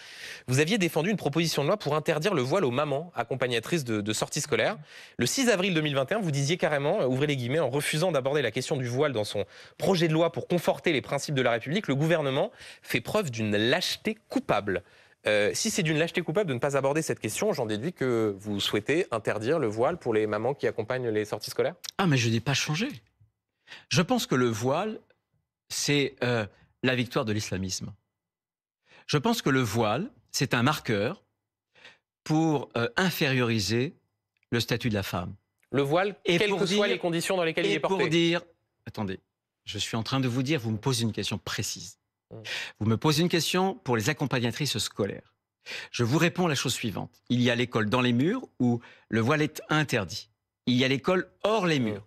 vous aviez défendu une proposition de loi pour interdire le voile aux mamans accompagnatrices de sorties scolaires. Le 6 avril 2021, vous disiez carrément, ouvrez les guillemets, en refusant d'aborder la question du voile dans son projet de loi pour conforter les principes de la République, le gouvernement fait preuve d'une lâcheté coupable. Si c'est d'une lâcheté coupable de ne pas aborder cette question, j'en déduis que vous souhaitez interdire le voile pour les mamans qui accompagnent les sorties scolaires? Ah, mais je n'ai pas changé. Je pense que le voile, c'est la victoire de l'islamisme. Je pense que le voile, c'est un marqueur pour inférioriser le statut de la femme. Le voile, quelles que soient les conditions dans lesquelles il est porté. Pour dire, attendez, je suis en train de vous dire, vous me posez une question précise. Vous me posez une question pour les accompagnatrices scolaires. Je vous réponds la chose suivante. Il y a l'école dans les murs où le voile est interdit. Il y a l'école hors les murs.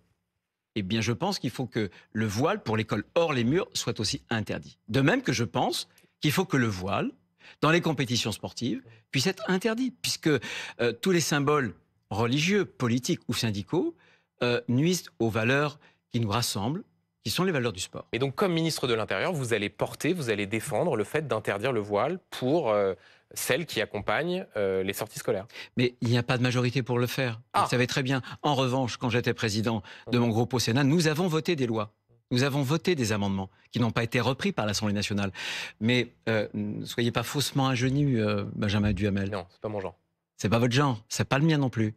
Eh bien, je pense qu'il faut que le voile pour l'école hors les murs soit aussi interdit. De même que je pense qu'il faut que le voile, dans les compétitions sportives, puisse être interdit, puisque tous les symboles religieux, politiques ou syndicaux nuisent aux valeurs qui nous rassemblent, qui sont les valeurs du sport. Et donc, comme ministre de l'Intérieur, vous allez défendre le fait d'interdire le voile pour celles qui accompagnent les sorties scolaires. Mais il n'y a pas de majorité pour le faire. Vous le savez très bien. En revanche, quand j'étais président de mon groupe au Sénat, nous avons voté des lois. Nous avons voté des amendements qui n'ont pas été repris par l'Assemblée nationale. Mais ne soyez pas faussement ingénu, Benjamin Duhamel. Non, c'est pas mon genre. C'est pas votre genre, c'est pas le mien non plus.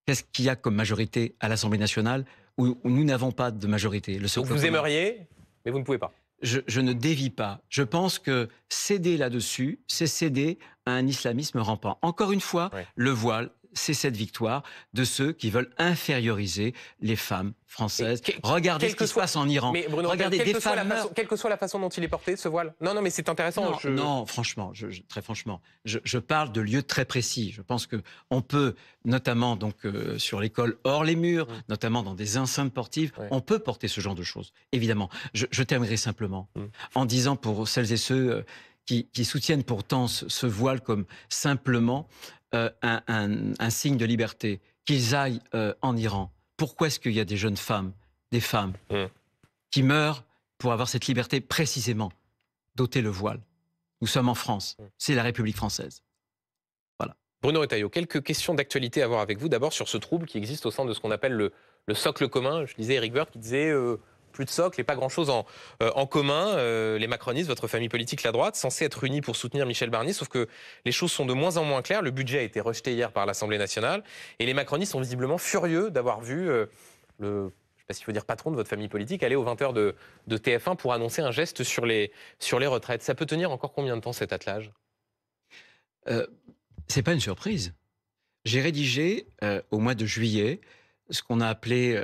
Qu'est-ce qu'il y a comme majorité à l'Assemblée nationale où nous n'avons pas de majorité? Donc vous aimeriez, mais vous ne pouvez pas. je ne dévie pas. Je pense que céder là-dessus, c'est céder à un islamisme rampant. Encore une fois, Ouais. le voile, c'est cette victoire de ceux qui veulent inférioriser les femmes françaises. Regardez ce qui se passe en Iran. Mais Bruno, Regardez des femmes meurent. quelle que soit la façon dont il est porté, ce voile. Non, mais c'est intéressant. Non, franchement, très franchement, je parle de lieux très précis. Je pense que on peut, notamment donc sur l'école hors les murs, notamment dans des enceintes sportives, on peut porter ce genre de choses. Évidemment, je terminerai simplement en disant pour celles et ceux qui soutiennent pourtant ce voile comme simplement un signe de liberté, qu'ils aillent en Iran. Pourquoi est-ce qu'il y a des jeunes femmes, des femmes, qui meurent pour avoir cette liberté précisément d'ôter le voile? Nous sommes en France, c'est la République française. Voilà. Bruno Retailleau, quelques questions d'actualité à voir avec vous. D'abord sur ce trouble qui existe au sein de ce qu'on appelle le socle commun. Je lisais Éric Woerth qui disait plus de socle et pas grand-chose en commun. Les macronistes, votre famille politique, la droite, censés être unis pour soutenir Michel Barnier, sauf que les choses sont de moins en moins claires. Le budget a été rejeté hier par l'Assemblée nationale et les macronistes sont visiblement furieux d'avoir vu le... je ne sais pas s'il faut dire patron de votre famille politique, aller aux 20h de TF1 pour annoncer un geste sur les retraites. Ça peut tenir encore combien de temps cet attelage? C'est pas une surprise. J'ai rédigé au mois de juillet ce qu'on a appelé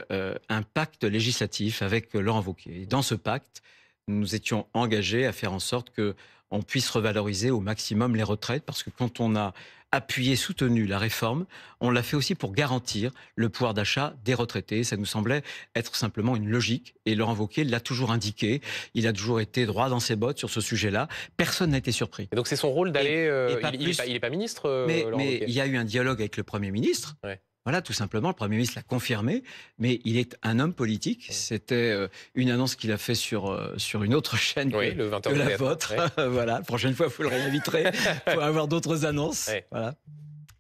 un pacte législatif avec Laurent Wauquiez. Et dans ce pacte, nous étions engagés à faire en sorte qu'on puisse revaloriser au maximum les retraites, parce que quand on a appuyé, soutenu la réforme, on l'a fait aussi pour garantir le pouvoir d'achat des retraités. Ça nous semblait être simplement une logique. Et Laurent Wauquiez l'a toujours indiqué. Il a toujours été droit dans ses bottes sur ce sujet-là. Personne n'a été surpris. Et donc c'est son rôle d'aller... il n'est pas ministre, mais Laurent Wauquiez. Il y a eu un dialogue avec le Premier ministre. Ouais. Voilà, tout simplement, le Premier ministre l'a confirmé, mais il est un homme politique. C'était une annonce qu'il a fait sur une autre chaîne que la vôtre. Ouais. Voilà, la prochaine fois, vous le réinviterez pour avoir d'autres annonces. Ouais. Voilà.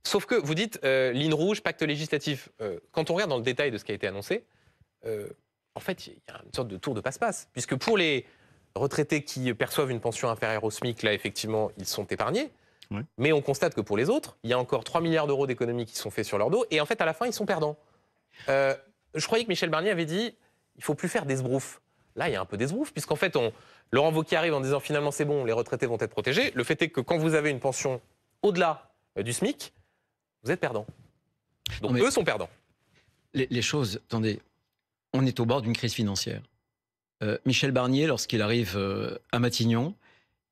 Sauf que vous dites ligne rouge, pacte législatif. Quand on regarde dans le détail de ce qui a été annoncé, en fait, il y a une sorte de tour de passe-passe. Puisque pour les retraités qui perçoivent une pension inférieure au SMIC, là, effectivement, ils sont épargnés. Ouais. Mais on constate que pour les autres, il y a encore 3 milliards d'euros d'économies qui sont faits sur leur dos. Et en fait, à la fin, ils sont perdants. Je croyais que Michel Barnier avait dit il ne faut plus faire d'esbrouf. Là, il y a un peu d'esbrouf, puisqu'en fait, Laurent Wauquiez arrive en disant finalement, c'est bon, les retraités vont être protégés. Le fait est que quand vous avez une pension au-delà du SMIC, vous êtes perdant. Donc eux sont perdants. Les choses, attendez, on est au bord d'une crise financière. Michel Barnier, lorsqu'il arrive à Matignon,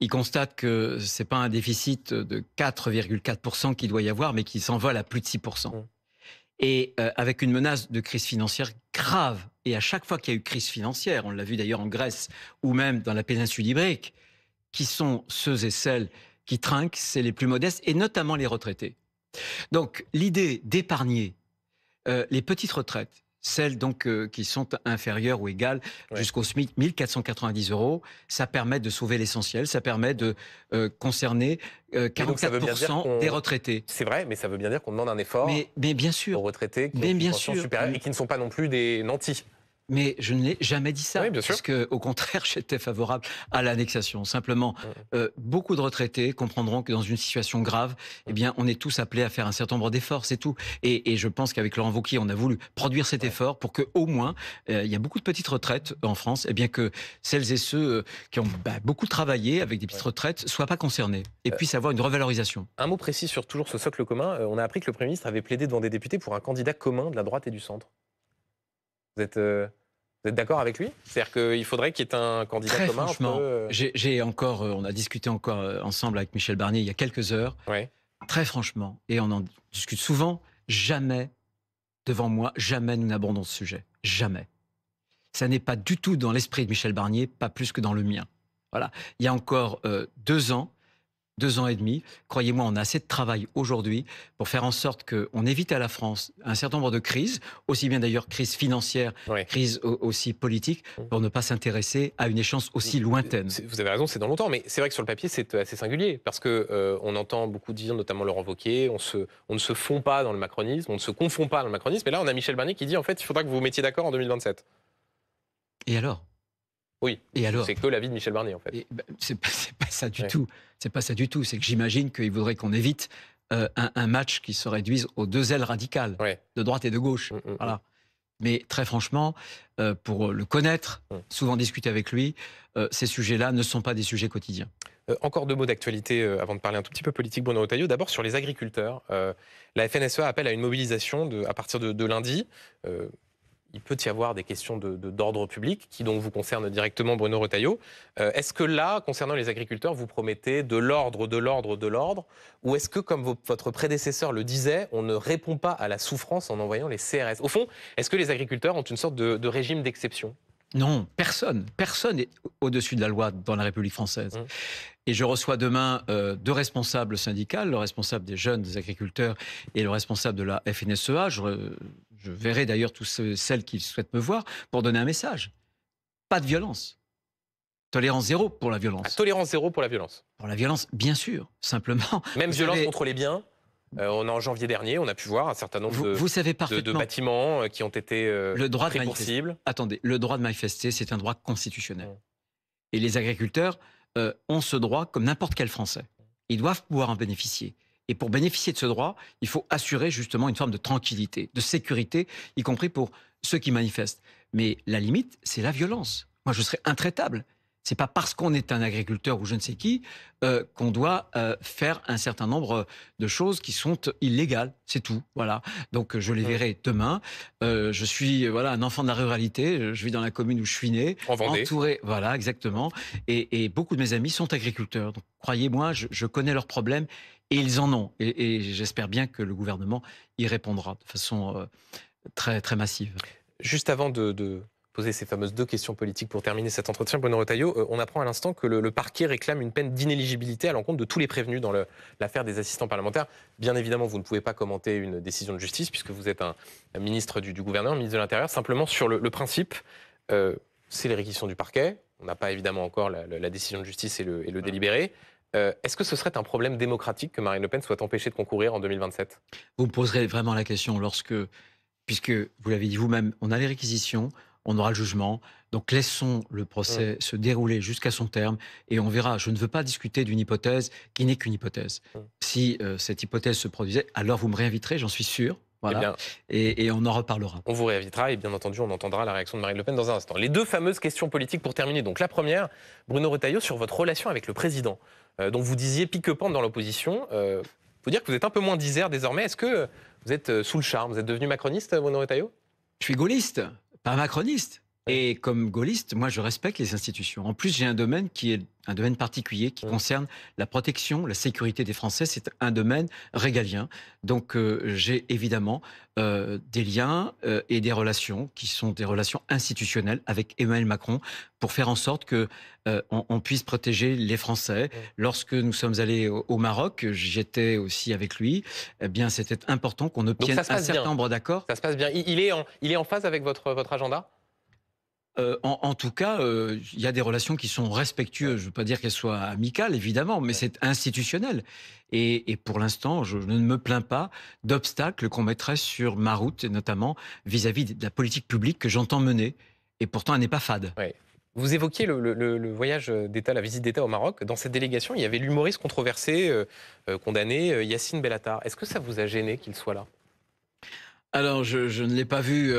il constate que ce n'est pas un déficit de 4,4% qu'il doit y avoir, mais qu'il s'envole à plus de 6%. Et avec une menace de crise financière grave. Et à chaque fois qu'il y a eu crise financière, on l'a vu d'ailleurs en Grèce ou même dans la péninsule ibérique, qui sont ceux et celles qui trinquent, c'est les plus modestes, et notamment les retraités. Donc l'idée d'épargner les petites retraites, celles donc qui sont inférieures ou égales jusqu'au SMIC, 1 490 €, ça permet de sauver l'essentiel, ça permet de concerner 44% des retraités. C'est vrai, mais ça veut bien dire qu'on demande un effort mais bien sûr, aux retraités qui ont une pension supérieure et qui ne sont pas non plus des nantis. Mais je ne l'ai jamais dit ça, oui, parce qu'au contraire, j'étais favorable à l'annexation. Simplement, beaucoup de retraités comprendront que dans une situation grave, eh bien, on est tous appelés à faire un certain nombre d'efforts, c'est tout. Et je pense qu'avec Laurent Wauquiez, on a voulu produire cet effort pour qu'au moins, il y a beaucoup de petites retraites en France, et bien que celles et ceux qui ont beaucoup travaillé avec des petites retraites ne soient pas concernés et puissent avoir une revalorisation. Un mot précis sur toujours ce socle commun. On a appris que le Premier ministre avait plaidé devant des députés pour un candidat commun de la droite et du centre. Vous êtes d'accord avec lui? C'est-à-dire qu'il faudrait qu'il y ait un candidat très commun franchement, entre... on a discuté encore ensemble avec Michel Barnier il y a quelques heures. Ouais. Très franchement, et on en discute souvent, jamais, devant moi, jamais nous n'abordons ce sujet. Jamais. Ça n'est pas du tout dans l'esprit de Michel Barnier, pas plus que dans le mien. Voilà. Il y a encore 2 ans, 2 ans et demi, croyez-moi, on a assez de travail aujourd'hui pour faire en sorte qu'on évite à la France un certain nombre de crises, aussi bien d'ailleurs crise financière, crise aussi politique, pour ne pas s'intéresser à une échéance aussi lointaine. Vous avez raison, c'est dans longtemps, mais c'est vrai que sur le papier, c'est assez singulier, parce que on entend beaucoup dire, notamment Laurent Wauquiez, on ne se fond pas dans le macronisme, on ne se confond pas dans le macronisme, et là on a Michel Barnier qui dit en fait, il faudra que vous vous mettiez d'accord en 2027. Et alors ? Oui, et alors, c'est que l'avis de Michel Barnier en fait. C'est pas ça du tout. C'est pas ça du tout. C'est que j'imagine qu'il voudrait qu'on évite un match qui se réduise aux 2 ailes radicales, de droite et de gauche. Voilà. Mais très franchement, pour le connaître, souvent discuter avec lui, ces sujets-là ne sont pas des sujets quotidiens. Encore 2 mots d'actualité avant de parler un tout petit peu politique, Bruno Retailleau. D'abord sur les agriculteurs. La FNSEA appelle à une mobilisation à partir de lundi. Euh, il peut y avoir des questions d'ordre public qui donc vous concernent directement, Bruno Retailleau. Est-ce que là, concernant les agriculteurs, vous promettez de l'ordre, de l'ordre, de l'ordre? Ou est-ce que, comme votre prédécesseur le disait, on ne répond pas à la souffrance en envoyant les CRS? Au fond, est-ce que les agriculteurs ont une sorte de régime d'exception? Non, personne n'est au-dessus de la loi dans la République française. Et je reçois demain 2 responsables syndicaux, le responsable des jeunes, des agriculteurs, et le responsable de la FNSEA. Je verrai d'ailleurs tous celles qui souhaitent me voir pour donner un message. Pas de violence. Tolérance zéro pour la violence. Tolérance zéro pour la violence. Pour la violence, bien sûr, simplement. Même violence contre les biens. On en janvier dernier, on a pu voir un certain nombre vous savez parfaitement, de bâtiments qui ont été le droit pris de pour cible. Attendez, le droit de manifester, c'est un droit constitutionnel. Et les agriculteurs ont ce droit comme n'importe quel Français. Ils doivent pouvoir en bénéficier. Et pour bénéficier de ce droit, il faut assurer justement une forme de tranquillité, de sécurité, y compris pour ceux qui manifestent. Mais la limite, c'est la violence. Moi, je serais intraitable. C'est pas parce qu'on est un agriculteur ou je ne sais qui qu'on doit faire un certain nombre de choses qui sont illégales. C'est tout. Voilà. Donc je les verrai demain. Je suis un enfant de la ruralité. Je vis dans la commune où je suis né, en Vendée. Entouré. Voilà, exactement. Et beaucoup de mes amis sont agriculteurs. Donc croyez-moi, je connais leurs problèmes et ils en ont. Et j'espère bien que le gouvernement y répondra de façon très très massive. Juste avant de poser ces fameuses 2 questions politiques pour terminer cet entretien, Bruno Retailleau, on apprend à l'instant que le parquet réclame une peine d'inéligibilité à l'encontre de tous les prévenus dans l'affaire des assistants parlementaires. Bien évidemment, vous ne pouvez pas commenter une décision de justice puisque vous êtes un ministre du gouvernement, ministre de l'Intérieur. Simplement sur le principe, c'est les réquisitions du parquet. On n'a pas évidemment encore la décision de justice et le délibéré. Est-ce que ce serait un problème démocratique que Marine Le Pen soit empêchée de concourir en 2027? Vous me poserez vraiment la question puisque vous l'avez dit vous-même, on a les réquisitions, on aura le jugement. Donc laissons le procès se dérouler jusqu'à son terme et on verra. Je ne veux pas discuter d'une hypothèse qui n'est qu'une hypothèse. Si cette hypothèse se produisait, alors vous me réinviterez, j'en suis sûr. Voilà. Et on en reparlera. On vous réinvitera et bien entendu, on entendra la réaction de Marine Le Pen dans un instant. Les 2 fameuses questions politiques pour terminer. Donc la première, Bruno Retailleau, sur votre relation avec le président, dont vous disiez pique-pente dans l'opposition. Il faut dire que vous êtes un peu moins disert désormais. Est-ce que vous êtes sous le charme? Vous êtes devenu macroniste, Bruno Retailleau? Je suis gaulliste, pas macroniste. Et comme gaulliste, moi, je respecte les institutions. En plus, j'ai un domaine qui est un domaine particulier qui concerne la protection, la sécurité des Français. C'est un domaine régalien. Donc, j'ai évidemment des liens et des relations qui sont des relations institutionnelles avec Emmanuel Macron pour faire en sorte que on puisse protéger les Français. Lorsque nous sommes allés au Maroc, j'étais aussi avec lui. Eh bien, c'était important qu'on obtienne un certain nombre d'accords. Ça se passe bien. Il est en phase avec votre agenda? En tout cas, il y a des relations qui sont respectueuses. Je ne veux pas dire qu'elles soient amicales, évidemment, mais c'est institutionnel. Et pour l'instant, je ne me plains pas d'obstacles qu'on mettrait sur ma route, et notamment vis-à-vis de la politique publique que j'entends mener. Et pourtant, elle n'est pas fade. Oui. Vous évoquiez le voyage d'État, la visite d'État au Maroc. Dans cette délégation, il y avait l'humoriste controversé, condamné, Yacine Bellatar. Est-ce que ça vous a gêné qu'il soit là? Alors, je ne l'ai pas vu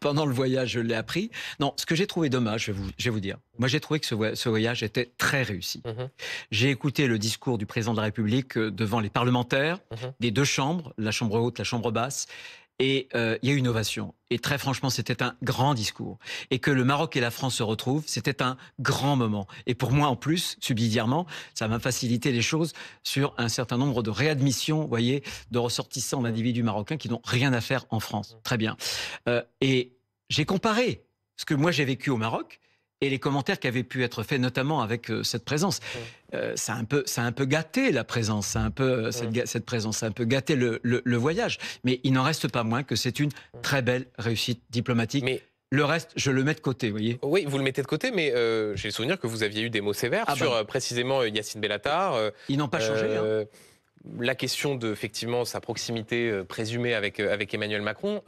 pendant le voyage, je l'ai appris. Non, ce que j'ai trouvé dommage, je vais vous dire. Moi, j'ai trouvé que ce voyage était très réussi. J'ai écouté le discours du président de la République devant les parlementaires des 2 chambres, la chambre haute, la chambre basse. Et il y a eu une ovation. Et très franchement, c'était un grand discours. Et que le Maroc et la France se retrouvent, c'était un grand moment. Et pour moi, en plus, subsidiairement, ça m'a facilité les choses sur un certain nombre de réadmissions, vous voyez, de ressortissants d'individus marocains qui n'ont rien à faire en France. Très bien. Et j'ai comparé ce que moi j'ai vécu au Maroc et les commentaires qui avaient pu être faits, notamment avec cette présence. Ça a un peu gâté la présence, cette présence, ça a un peu gâté le voyage. Mais il n'en reste pas moins que c'est une très belle réussite diplomatique. Mais le reste, je le mets de côté, vous voyez. Oui, vous le mettez de côté, mais j'ai le souvenir que vous aviez eu des mots sévères sur précisément Yacine Bellatar. Ils n'ont pas changé. La question de, effectivement, sa proximité présumée avec Emmanuel Macron.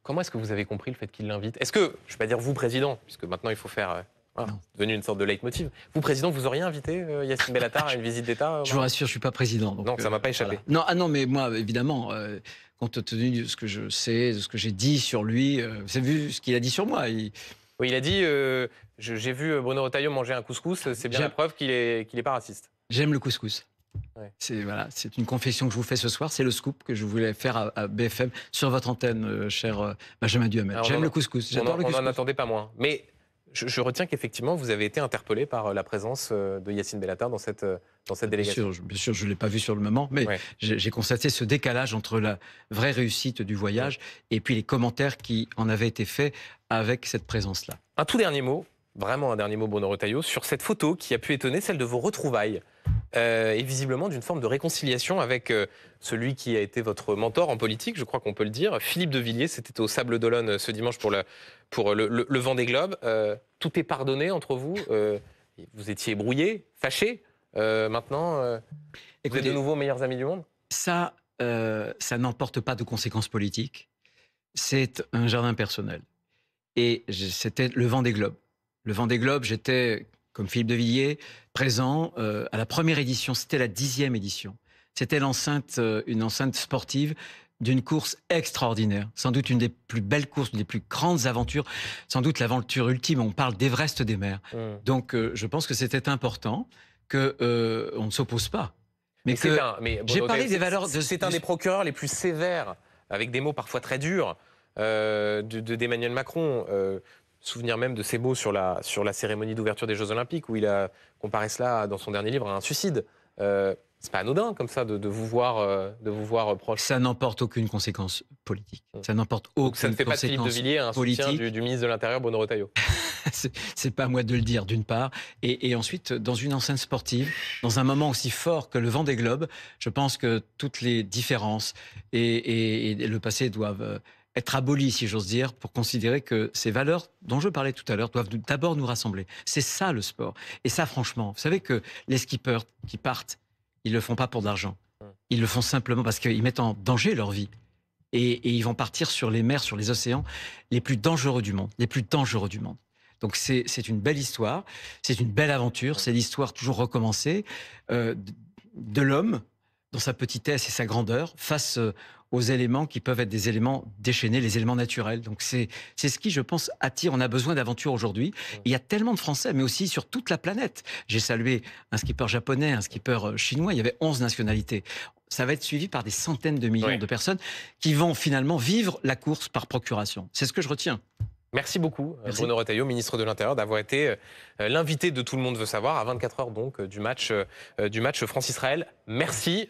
Comment est-ce que vous avez compris le fait qu'il l'invite? Est-ce que, je ne vais pas dire vous, président, puisque maintenant il faut faire... c'est devenu une sorte de leitmotiv. Vous, président, vous auriez invité Yacine Bellatar à une visite d'État? Je vous rassure, je ne suis pas président. Donc, non, ça ne m'a pas échappé. Voilà. Non, mais moi, évidemment, compte tenu de ce que je sais, de ce que j'ai dit sur lui. Vous avez vu ce qu'il a dit sur moi. Oui, il a dit j'ai vu Bruno Retailleau manger un couscous, c'est bien la preuve qu'il est pas raciste. J'aime le couscous. Ouais. C'est une confession que je vous fais ce soir. C'est le scoop que je voulais faire à BFM sur votre antenne, cher Benjamin Duhamel. J'aime le couscous. J'adore le couscous. On n'en attendait pas moins. Mais je retiens qu'effectivement, vous avez été interpellé par la présence de Yacine Bellatar dans cette délégation. Bien sûr, je ne l'ai pas vu sur le moment, mais j'ai constaté ce décalage entre la vraie réussite du voyage et puis les commentaires qui en avaient été faits avec cette présence-là. Un tout dernier mot, vraiment un dernier mot, Bruno Retailleau, sur cette photo qui a pu étonner, celle de vos retrouvailles. Et visiblement d'une forme de réconciliation avec celui qui a été votre mentor en politique, je crois qu'on peut le dire, Philippe de Villiers. C'était au Sable d'Olonne ce dimanche pour le Vendée Globe. Tout est pardonné entre vous. Vous étiez brouillés, fâchés. Maintenant, vous êtes de nouveau meilleurs amis du monde. Ça n'emporte pas de conséquences politiques. C'est un jardin personnel. Et c'était le Vendée Globe. Le Vendée Globe, j'étais, comme Philippe de Villiers, présent à la première édition. C'était la 10e édition. C'était une enceinte sportive d'une course extraordinaire. Sans doute une des plus belles courses, une des plus grandes aventures. Sans doute l'aventure ultime. On parle d'Everest des mers. Donc, je pense que c'était important qu'on ne s'oppose pas. Mais j'ai parlé des valeurs... C'est un des procureurs les plus sévères, avec des mots parfois très durs, d'Emmanuel Macron. Souvenir même de ses mots sur la cérémonie d'ouverture des Jeux Olympiques, où il a comparé cela dans son dernier livre à un suicide. C'est pas anodin comme ça de vous voir proche. Ça n'emporte aucune conséquence politique. Ça n'emporte aucune conséquence. Ça ne fait pas de Philippe de Villiers un soutien du ministre de l'Intérieur, Bruno Retailleau. C'est pas à moi de le dire, d'une part. Et ensuite, dans une enceinte sportive, dans un moment aussi fort que le Vendée Globe, je pense que toutes les différences et le passé doivent être abolies, si j'ose dire, pour considérer que ces valeurs dont je parlais tout à l'heure doivent d'abord nous rassembler. C'est ça le sport. Et ça, franchement, vous savez que les skippers qui partent, ils le font pas pour de l'argent. Ils le font simplement parce qu'ils mettent en danger leur vie. Et ils vont partir sur les mers, sur les océans les plus dangereux du monde. Les plus dangereux du monde. Donc c'est une belle histoire, c'est une belle aventure, c'est l'histoire toujours recommencée de l'homme dans sa petitesse et sa grandeur face aux éléments qui peuvent être des éléments déchaînés, les éléments naturels. Donc c'est ce qui, je pense, attire. On a besoin d'aventure aujourd'hui. Il y a tellement de Français, mais aussi sur toute la planète. J'ai salué un skipper japonais, un skipper chinois, il y avait 11 nationalités. Ça va être suivi par des centaines de millions de personnes qui vont finalement vivre la course par procuration. C'est ce que je retiens. Merci beaucoup, Bruno Retailleau, ministre de l'Intérieur, d'avoir été l'invité de Tout le monde veut savoir, à 24 heures donc du match France-Israël. Merci.